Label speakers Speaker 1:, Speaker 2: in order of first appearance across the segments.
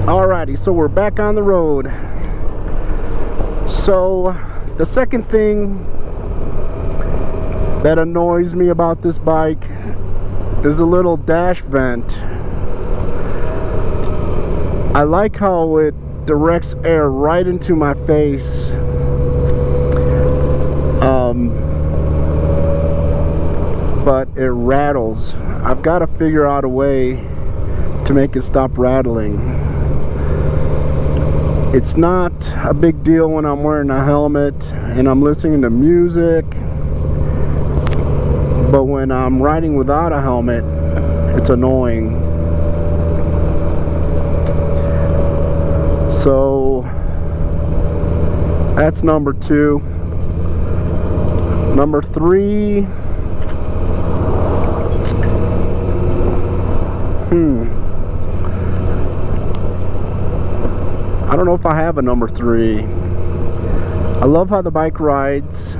Speaker 1: Alrighty, so we're back on the road. So the second thing that annoys me about this bike is the little dash vent. I like how it directs air right into my face. But it rattles. I've got to figure out a way to make it stop rattling. It's not a big deal when I'm wearing a helmet and I'm listening to music, but when I'm riding without a helmet, it's annoying. So that's number 2. Number 3, I don't know if I have a number 3. I love how the bike rides.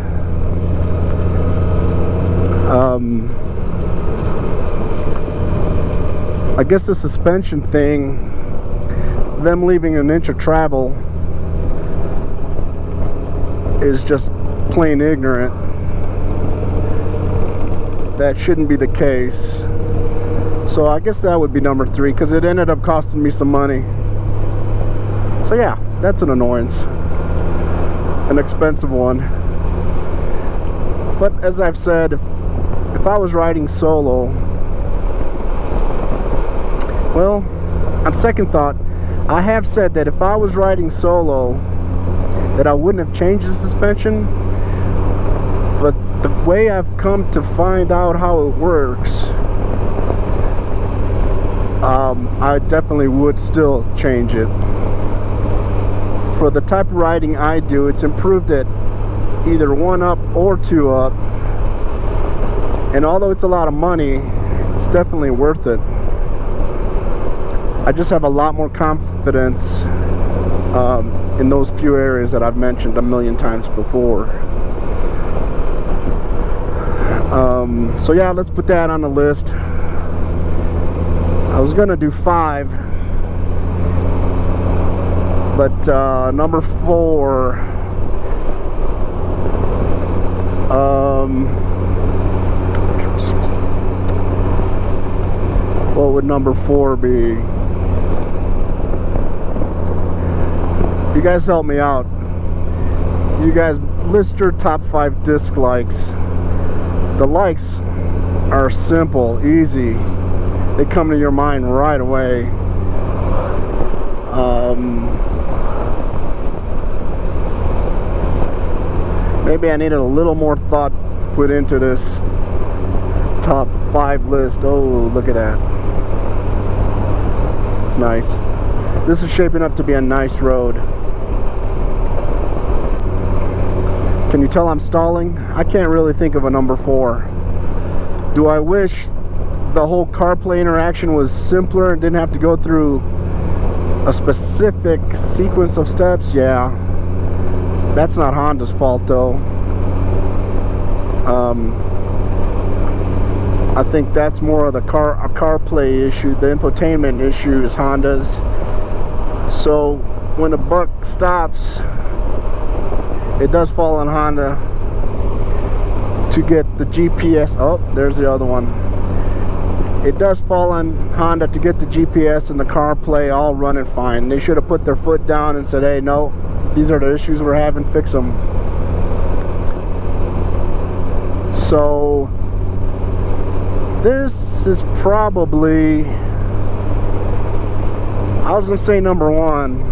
Speaker 1: I guess the suspension thing, them leaving an inch of travel, is just plain ignorant. That shouldn't be the case. So I guess that would be number 3, because it ended up costing me some money. So yeah, that's an annoyance. An expensive one. But as I've said, if I was riding solo, well, on second thought, I have said that if I was riding solo, that I wouldn't have changed the suspension. But the way I've come to find out how it works, I definitely would still change it. For the type of riding I do, it's improved at either 1 up or 2 up. And although it's a lot of money, it's definitely worth it. I just have a lot more confidence in those few areas that I've mentioned a million times before. So yeah, let's put that on the list. I was gonna do 5, but number 4, what would number 4 be? You guys help me out. You guys list your top 5 disc likes. The likes are simple, easy. They come to your mind right away. Maybe I needed a little more thought put into this top 5 list. Oh, look at that. It's nice. This is shaping up to be a nice road. Can you tell I'm stalling? I can't really think of a number 4. Do I wish the whole CarPlay interaction was simpler and didn't have to go through a specific sequence of steps? Yeah. That's not Honda's fault though. I think that's more of the CarPlay issue. The infotainment issue is Honda's. So when a buck stops, it does fall on Honda to get the GPS. Oh, there's the other one. It does fall on Honda to get the GPS and the CarPlay all running fine. They should have put their foot down and said, hey, no, these are the issues we're having, fix them. So this is probably, I was gonna say number 1,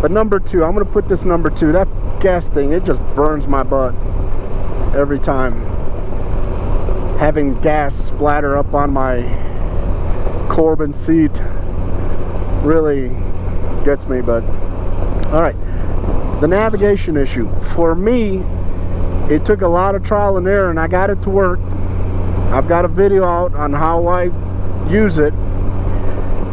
Speaker 1: but number 2, I'm gonna put this number 2. That gas thing, it just burns my butt every time. Having gas splatter up on my Corbin seat really gets me. But all right, the navigation issue for me, it took a lot of trial and error, and I got it to work. I've got a video out on how I use it,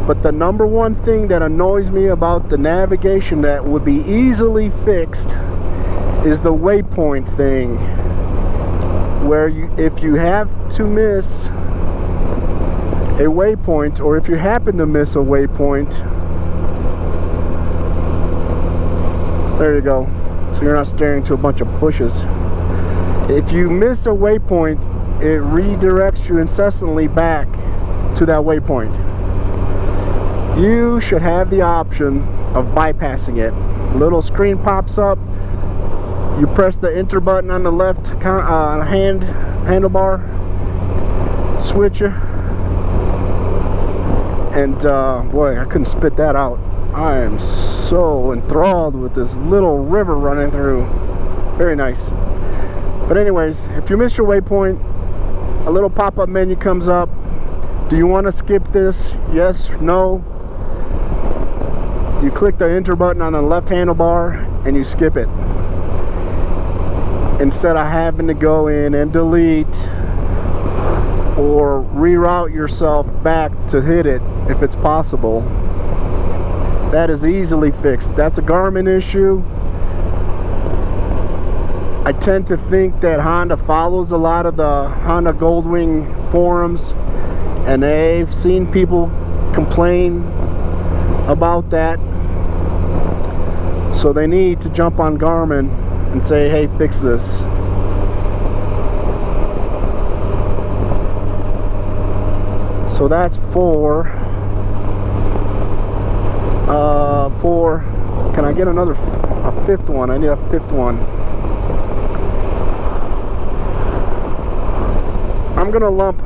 Speaker 1: But the number one thing that annoys me about the navigation that would be easily fixed is the waypoint thing, where if you have to miss a waypoint, or if you happen to miss a waypoint, there you go, so you're not staring to a bunch of bushes. If you miss a waypoint, it redirects you incessantly back to that waypoint. You should have the option of bypassing it. A little screen pops up, you press the enter button on the left handlebar, switch it, and boy, I couldn't spit that out. I am so enthralled with this little river running through. Very nice. But anyways, if you miss your waypoint, a little pop-up menu comes up. Do you want to skip this? Yes, no. You click the enter button on the left handlebar and you skip it, instead of having to go in and delete or reroute yourself back to hit it if it's possible. That is easily fixed. That's a Garmin issue. I tend to think that Honda follows a lot of the Honda Goldwing forums, and they've seen people complain about that, so they need to jump on Garmin and say, hey, fix this. So that's four. Can I get a fifth one? I need a fifth one. I'm gonna lump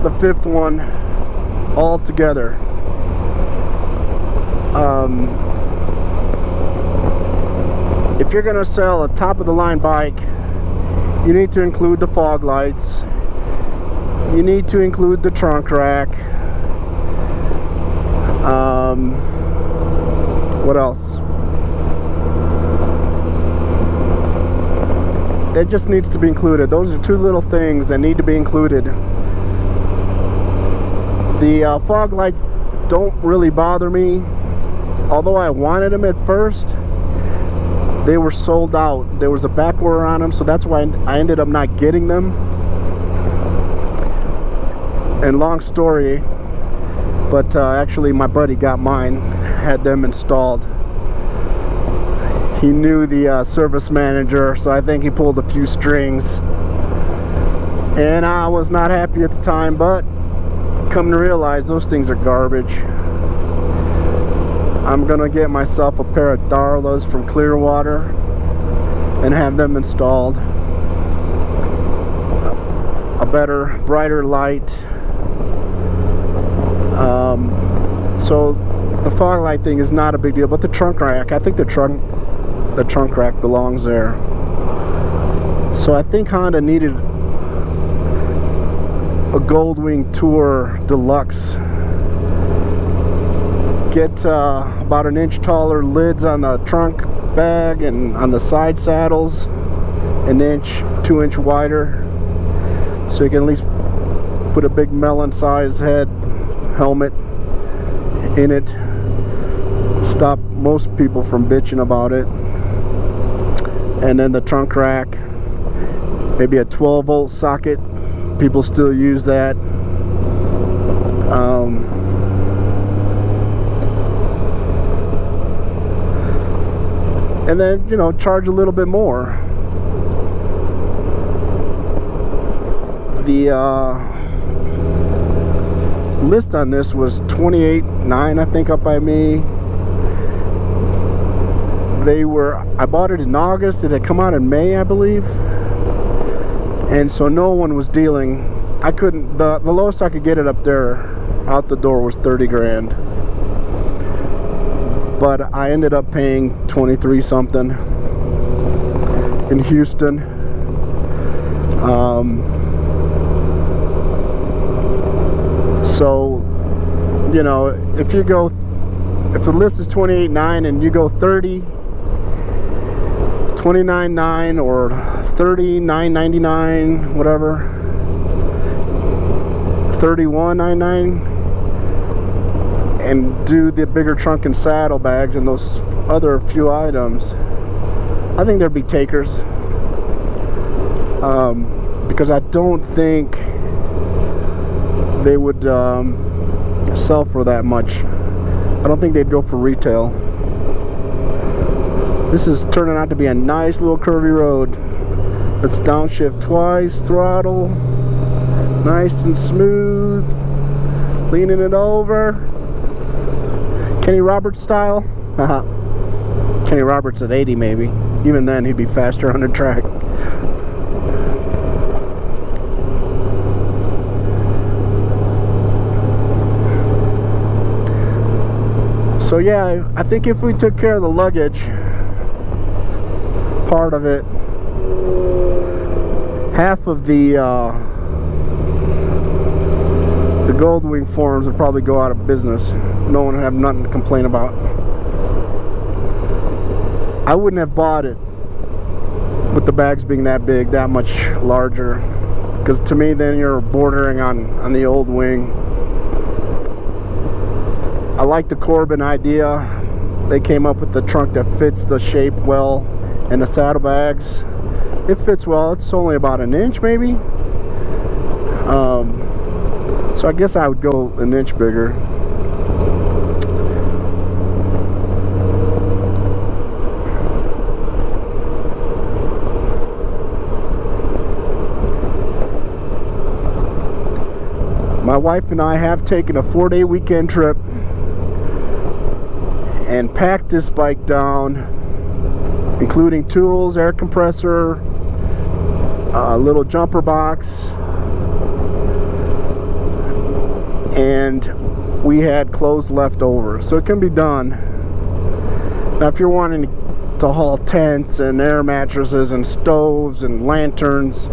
Speaker 1: the fifth one all together. If you're gonna sell a top-of-the-line bike, you need to include the fog lights. You need to include the trunk rack. What else? It just needs to be included. Those are two little things that need to be included. The fog lights don't really bother me, although I wanted them at first. They were sold out. There was a back order on them, so that's why I ended up not getting them. And long story, but actually my buddy got mine, had them installed. He knew the service manager, so I think he pulled a few strings. And I was not happy at the time, but come to realize those things are garbage. I'm gonna get myself a pair of Darlas from Clearwater and have them installed. A better, brighter light. So the fog light thing is not a big deal, but the trunk rack, I think the trunk rack belongs there. So I think Honda needed a Goldwing Tour Deluxe. Get about an inch taller lids on the trunk bag and on the side saddles, an inch, 2 inch wider, so you can at least put a big melon size head helmet in it. Stop most people from bitching about it. And then the trunk rack, maybe a 12-volt socket. People still use that. And then, you know, charge a little bit more. The list on this was $28.9, I think, up by me. I bought it in August. It had come out in May, I believe. And so no one was dealing. I couldn't, the lowest I could get it up there out the door was 30 grand. But I ended up paying 23 something in Houston. So, you know, if the list is $28.9 and you go 30, $29.9 or $39.99, whatever, $31.99, and do the bigger trunk and saddlebags and those other few items, I think there'd be takers. Because I don't think they would sell for that much. I don't think they'd go for retail. This is turning out to be a nice little curvy road. Let's downshift twice, throttle, nice and smooth, leaning it over. Kenny Roberts style. Kenny Roberts at 80 maybe. Even then he'd be faster on the track. So yeah, I think if we took care of the luggage part of it, half of the Goldwing forums would probably go out of business. No one would have nothing to complain about. I wouldn't have bought it with the bags being that big, that much larger, because to me then you're bordering on the old wing. I like the Corbin idea. They came up with the trunk that fits the shape well, and the saddlebags, it fits well. It's only about an inch maybe. So I guess I would go an inch bigger. My wife and I have taken a 4-day weekend trip and packed this bike down, including tools, air compressor, a little jumper box, and we had clothes left over, so it can be done. Now if you're wanting to haul tents and air mattresses and stoves and lanterns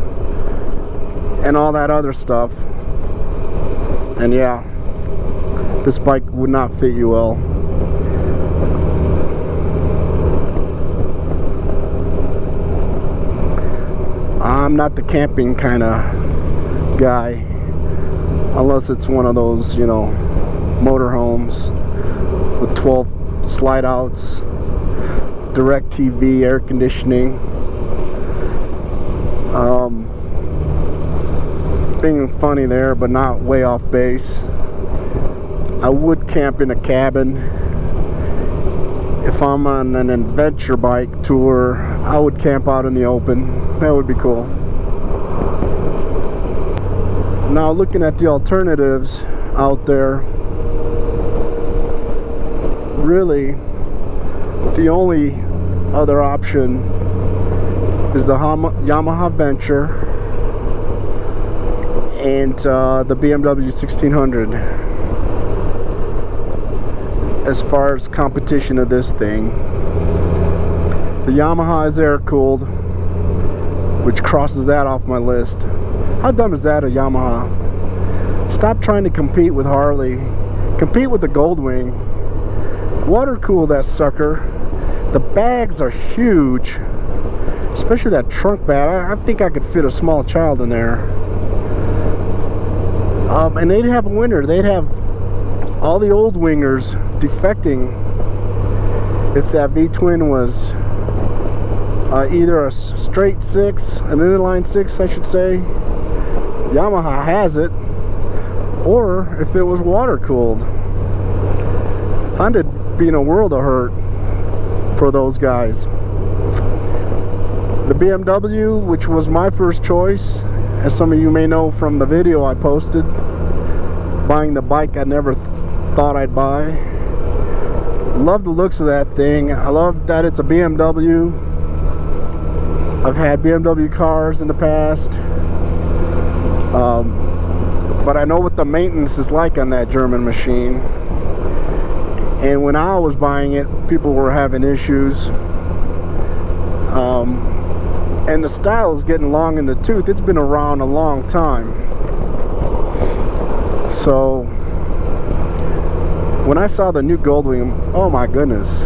Speaker 1: and all that other stuff, and yeah, this bike would not fit you well. I'm not the camping kind of guy, unless it's one of those, you know, motorhomes with 12 slide outs, direct TV, air conditioning. Being funny there, but not way off base. I would camp in a cabin. If I'm on an adventure bike tour, I would camp out in the open. That would be cool. Now looking at the alternatives out there, really the only other option is the Yamaha Venture and the BMW 1600 as far as competition of this thing. The Yamaha is air cooled, which crosses that off my list. How dumb is that, a Yamaha? Stop trying to compete with Harley. Compete with the Goldwing. Water cool that sucker. The bags are huge, especially that trunk bag. I think I could fit a small child in there. And they'd have a winner. They'd have all the old wingers defecting if that V-twin was either a straight 6, an inline 6 I should say, Yamaha has it, or if it was water cooled. Honda'd be in a world of hurt for those guys. The BMW, which was my first choice, as some of you may know from the video I posted, buying the bike I never thought I'd buy. Love the looks of that thing. I love that it's a BMW. I've had BMW cars in the past, but I know what the maintenance is like on that German machine. And when I was buying it, people were having issues. And the style is getting long in the tooth. It's been around a long time. So when I saw the new Goldwing, oh my goodness,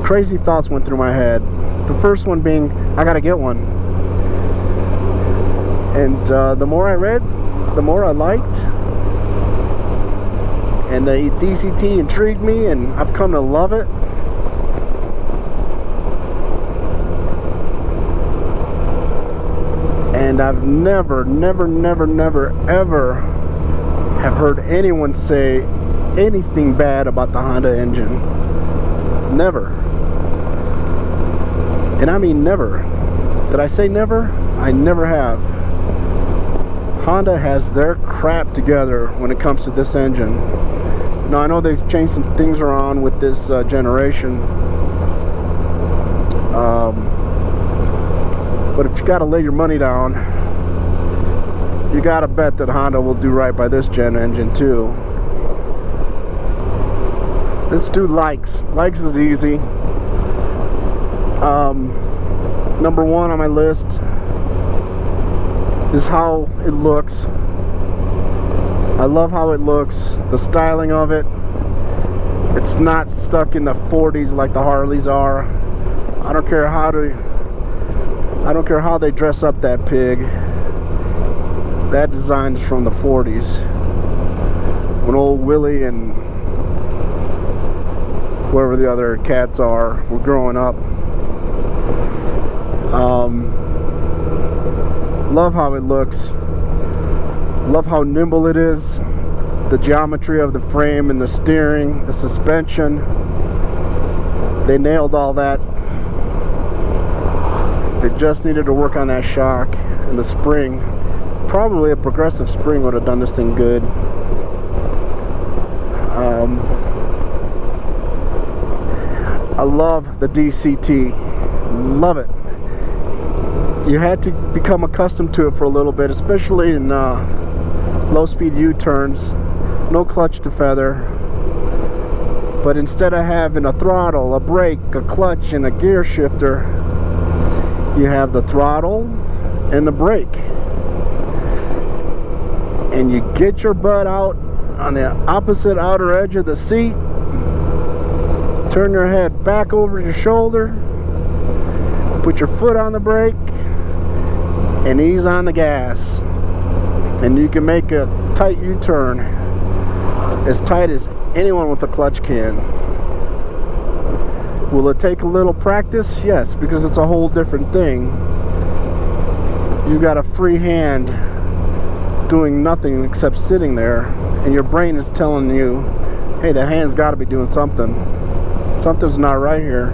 Speaker 1: crazy thoughts went through my head. The first one being, I gotta get one. And the more I read, the more I liked. and the DCT intrigued me, and I've come to love it. And I've never ever have heard anyone say anything bad about the Honda engine. Never. And I mean never. Did I say never? I never have. Honda has their crap together when it comes to this engine. Now I know they've changed some things around with this generation. But if you gotta lay your money down, you gotta bet that Honda will do right by this gen engine too. Let's do likes. Likes is easy. Number one on my list is how it looks. I love how it looks, the styling of it. It's not stuck in the 40s like the Harleys are. I don't care how they dress up that pig. That design is from the 40s, when old Willie and whoever the other cats are were growing up. Love how it looks. Love how nimble it is. The geometry of the frame and the steering, the suspension. They nailed all that. They just needed to work on that shock and the spring. Probably a progressive spring would have done this thing good. I love the DCT. Love it. You had to become accustomed to it for a little bit, especially in low-speed U-turns. No clutch to feather. But instead of having a throttle, a brake, a clutch, and a gear shifter, you have the throttle and the brake. And you get your butt out on the opposite outer edge of the seat, turn your head back over your shoulder, put your foot on the brake, and ease on the gas. And you can make a tight U-turn as tight as anyone with a clutch can. Will it take a little practice? Yes, because it's a whole different thing. You got a free hand doing nothing except sitting there, and your brain is telling you, hey, that hand's got to be doing something. Something's not right here.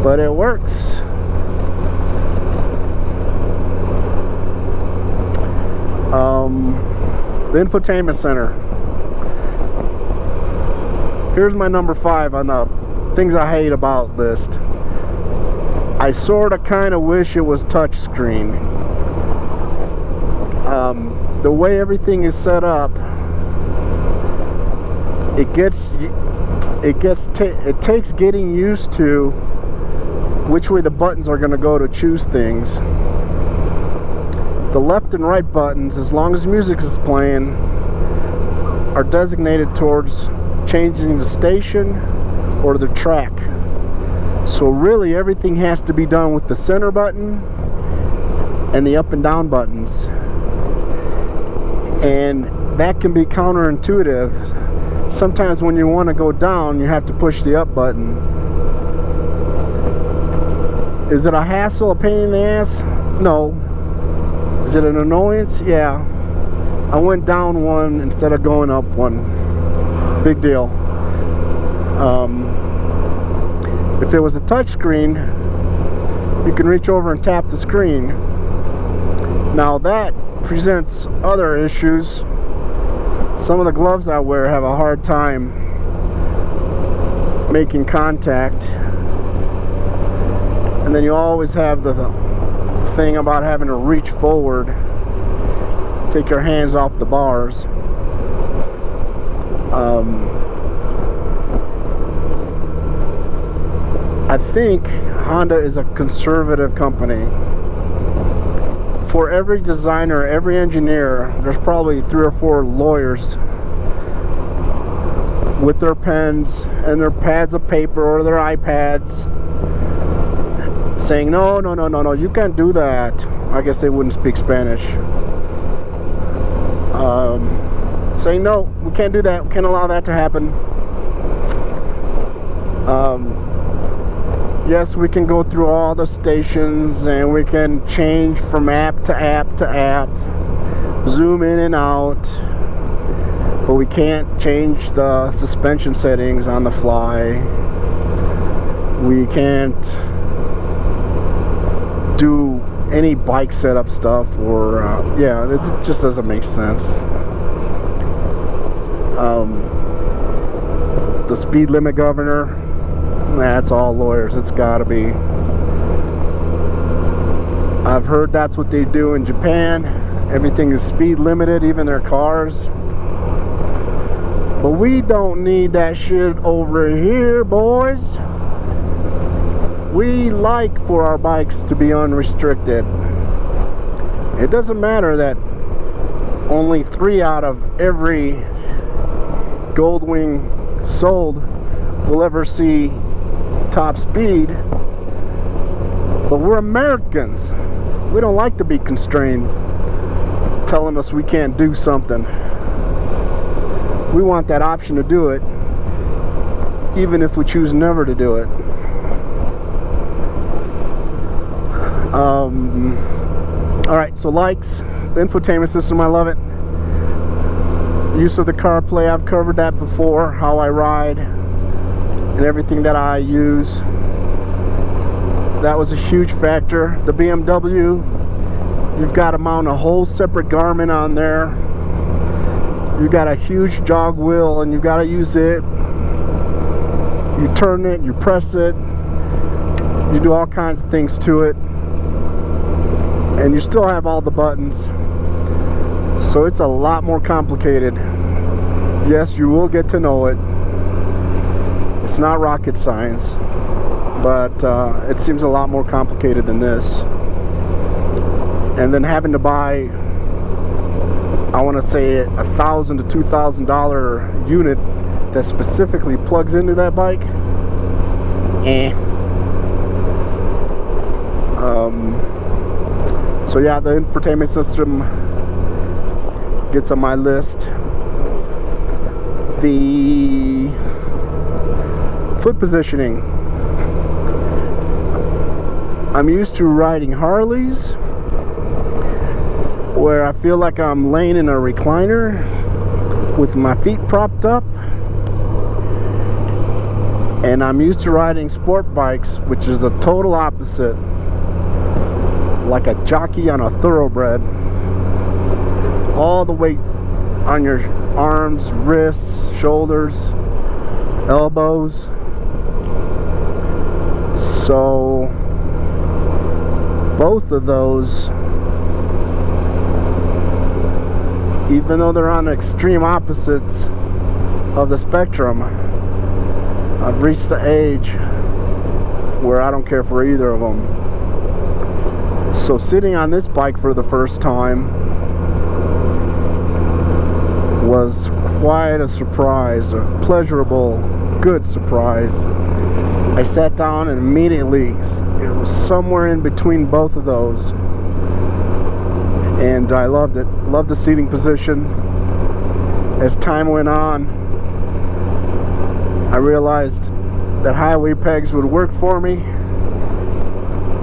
Speaker 1: But it works. The infotainment center. Here's my number 5 on the things I hate about list. I sorta kinda wish it was touchscreen. The way everything is set up, it takes getting used to which way the buttons are gonna go to choose things. The left and right buttons, as long as music is playing, are designated towards changing the station or the track. So really everything has to be done with the center button and the up and down buttons. And that can be counterintuitive. Sometimes when you want to go down, you have to push the up button. Is it a hassle, a pain in the ass? No. Is it an annoyance? Yeah. I went down one instead of going up one. Big deal. If it was a touch screen, you can reach over and tap the screen. Now that presents other issues. Some of the gloves I wear have a hard time making contact. And then you always have the thing about having to reach forward, take your hands off the bars. I think Honda is a conservative company. For every designer, every engineer, there's probably 3 or 4 lawyers with their pens and their pads of paper or their iPads saying, no, you can't do that. I guess they wouldn't speak Spanish. saying no, we can't do that, we can't allow that to happen. Yes, we can go through all the stations and we can change from app to app to app, zoom in and out, but we can't change the suspension settings on the fly. We can't do any bike setup stuff, or yeah, it just doesn't make sense. The speed limit governor, that's all lawyers. It's gotta be. I've heard that's what they do in Japan. Everything is speed limited, even their cars. But we don't need that shit over here, boys. We like for our bikes to be unrestricted. It doesn't matter that only 3 out of every Goldwing sold will ever see top speed, but we're Americans. We don't like to be constrained, telling us we can't do something. We want that option to do it, even if we choose never to do it. Alright, so lights, the infotainment system, I love it. Use of the CarPlay, I've covered that before, how I ride and everything that I use. That was a huge factor. The BMW, you've got to mount a whole separate Garmin on there. You got a huge jog wheel and you got to use it. You turn it, you press it, you do all kinds of things to it, and you still have all the buttons. So it's a lot more complicated. Yes, you will get to know it. It's not rocket science, but it seems a lot more complicated than this. And then having to buy, I want to say, $1,000 to $2,000 unit that specifically plugs into that bike. So yeah, the infotainment system gets on my list. The foot positioning. I'm used to riding Harleys where I feel like I'm laying in a recliner with my feet propped up, and I'm used to riding sport bikes, which is the total opposite, like a jockey on a thoroughbred. All the weight on your arms, wrists, shoulders, elbows. So both of those, even though they're on extreme opposites of the spectrum, I've reached the age where I don't care for either of them. So sitting on this bike for the first time was quite a surprise, a pleasurable, good surprise. I sat down and immediately, it was somewhere in between both of those, and I loved it. Loved the seating position. As time went on, I realized that highway pegs would work for me.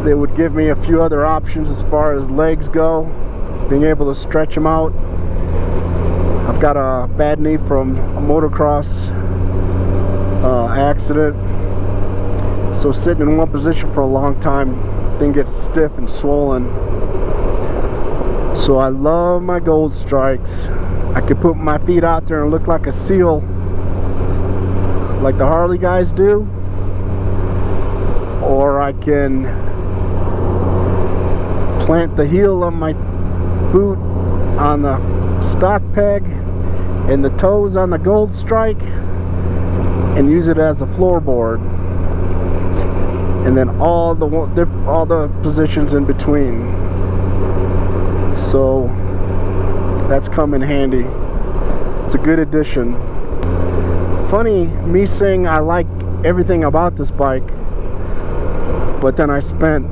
Speaker 1: They would give me a few other options as far as legs go, being able to stretch them out. I've got a bad knee from a motocross accident, so sitting in one position for a long time, thing gets stiff and swollen. So I love my Gold Strikes. I could put my feet out there and look like a seal, like the Harley guys do, or I can plant the heel of my boot on the stock peg and the toes on the Gold Strike and use it as a floorboard, and then all the positions in between. So that's come in handy. It's a good addition. Funny me saying I like everything about this bike, but then I spent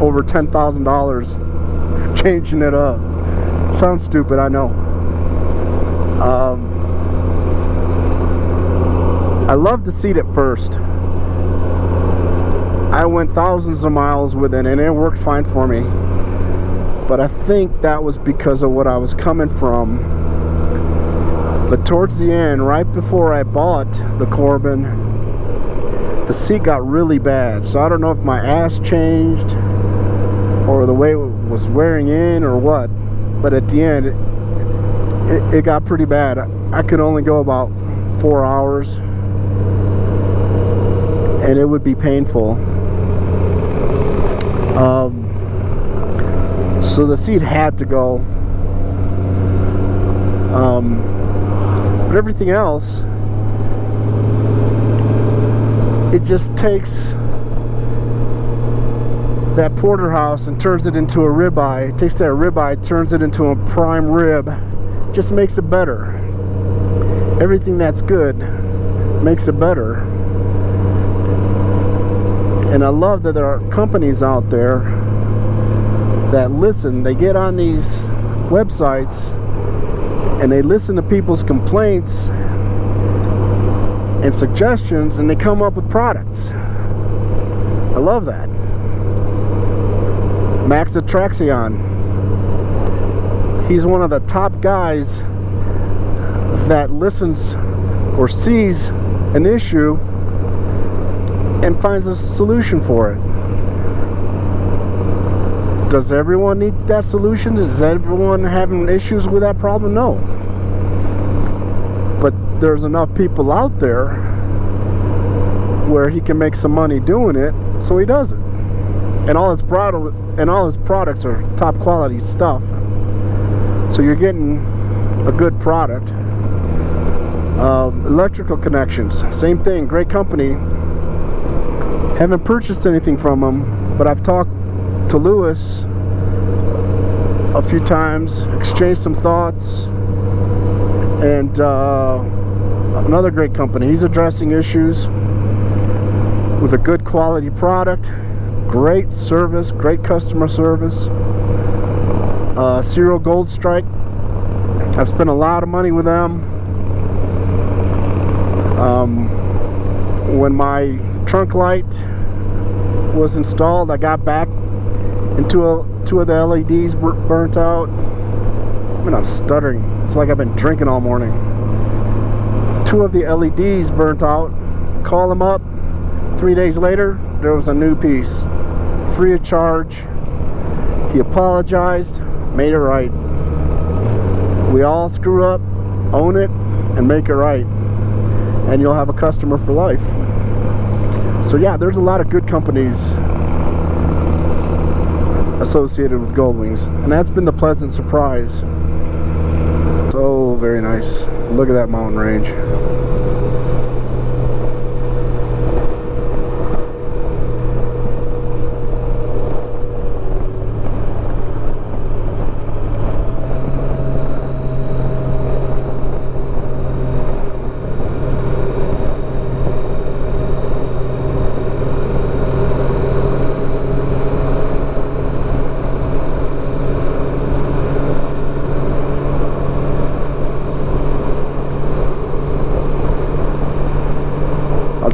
Speaker 1: over $10,000 changing it up. Sounds stupid, I know. I loved the seat at first. I went thousands of miles with it and it worked fine for me. But I think that was because of what I was coming from. But towards the end, right before I bought the Corbin, the seat got really bad. So I don't know if my ass changed or the way it was wearing in or what. But at the end, it got pretty bad. I could only go about 4 hours and it would be painful. So the seat had to go. But everything else, it just takes that porterhouse and turns it into a ribeye. It takes that ribeye, turns it into a prime rib, just makes it better. Everything that's good makes it better. And I love that there are companies out there that listen. They get on these websites and they listen to people's complaints and suggestions, and they come up with products. I love that. Max Attraction, he's one of the top guys that listens or sees an issue and finds a solution for it. Does everyone need that solution? Is everyone having issues with that problem? No. But there's enough people out there where he can make some money doing it, so he does it. And all his products are top quality stuff. So you're getting a good product. Electrical connections, same thing, great company. Haven't purchased anything from them, but I've talked to Lewis a few times, exchanged some thoughts, and another great company. He's addressing issues with a good quality product, great service, great customer service. Zero Gold Strike, I've spent a lot of money with them. When my trunk light was installed, I got back into two of the LEDs burnt out. I mean, I'm stuttering. It's like I've been drinking all morning. 2 of the LEDs burnt out. Call him up. 3 days later, there was a new piece, free of charge. He apologized, made it right. We all screw up, own it, and make it right, and you'll have a customer for life. So yeah, there's a lot of good companies associated with Goldwings, and that's been the pleasant surprise. So very nice. Look at that mountain range.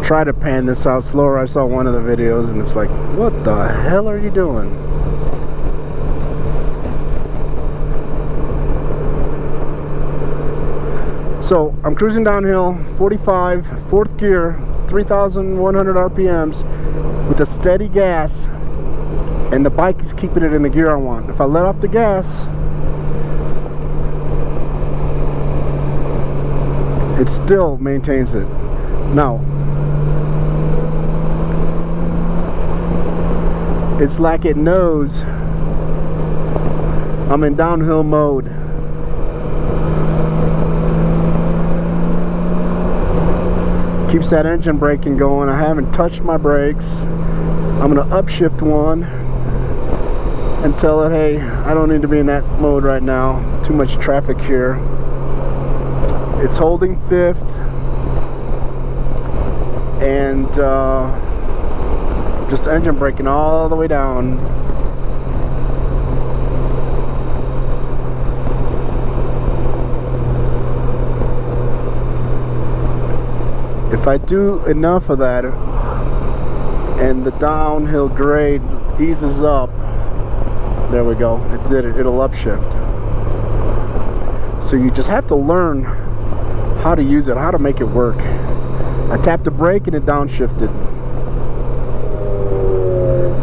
Speaker 1: Try to pan this out slower. I saw one of the videos and it's like, what the hell are you doing? So I'm cruising downhill, 45, 4th gear, 3,100 RPMs with a steady gas, and the bike is keeping it in the gear I want. If I let off the gas, it still maintains it. Now, it's like it knows I'm in downhill mode. Keeps that engine braking going. I haven't touched my brakes. I'm gonna upshift one and tell it, hey, I don't need to be in that mode right now. Too much traffic here. It's holding 5th, and just engine braking all the way down. If I do enough of that and the downhill grade eases up, there we go, it did it, it'll upshift. So you just have to learn how to use it, how to make it work. I tapped the brake and it downshifted.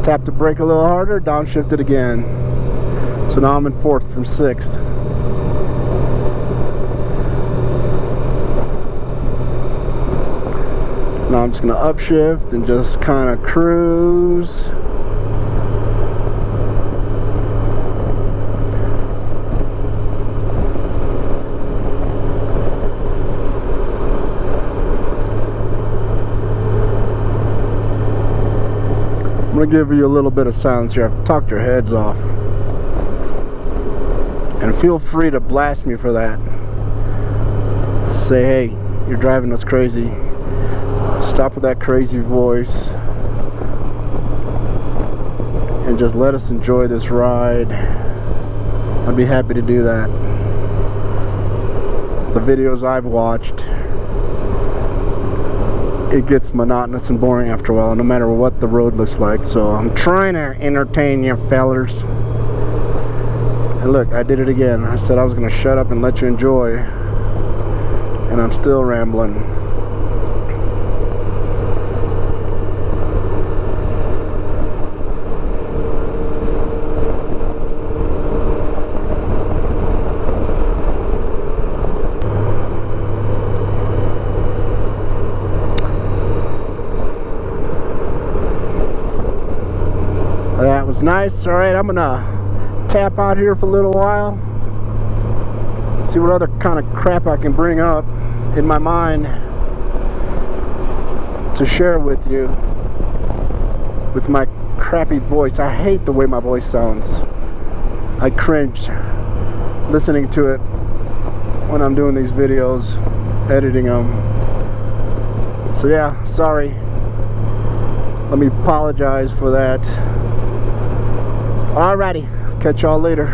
Speaker 1: Tapped the brake a little harder, downshifted again. So now I'm in fourth from sixth. Now I'm just going to upshift and just kind of cruise. I'm going to give you a little bit of silence here. I've talked your heads off. And feel free to blast me for that. Say, hey, you're driving us crazy. Stop with that crazy voice. And just let us enjoy this ride. I'd be happy to do that. The videos I've watched, it gets monotonous and boring after a while, no matter what the road looks like. So I'm trying to entertain you fellers. And look, I did it again. I said I was going to shut up and let you enjoy, and I'm still rambling. That was nice. All right, I'm gonna tap out here for a little while, see what other kind of crap I can bring up in my mind to share with you with my crappy voice. I hate the way my voice sounds. I cringe listening to it when I'm doing these videos, editing them. So yeah, sorry. Let me apologize for that. Alrighty, catch y'all later.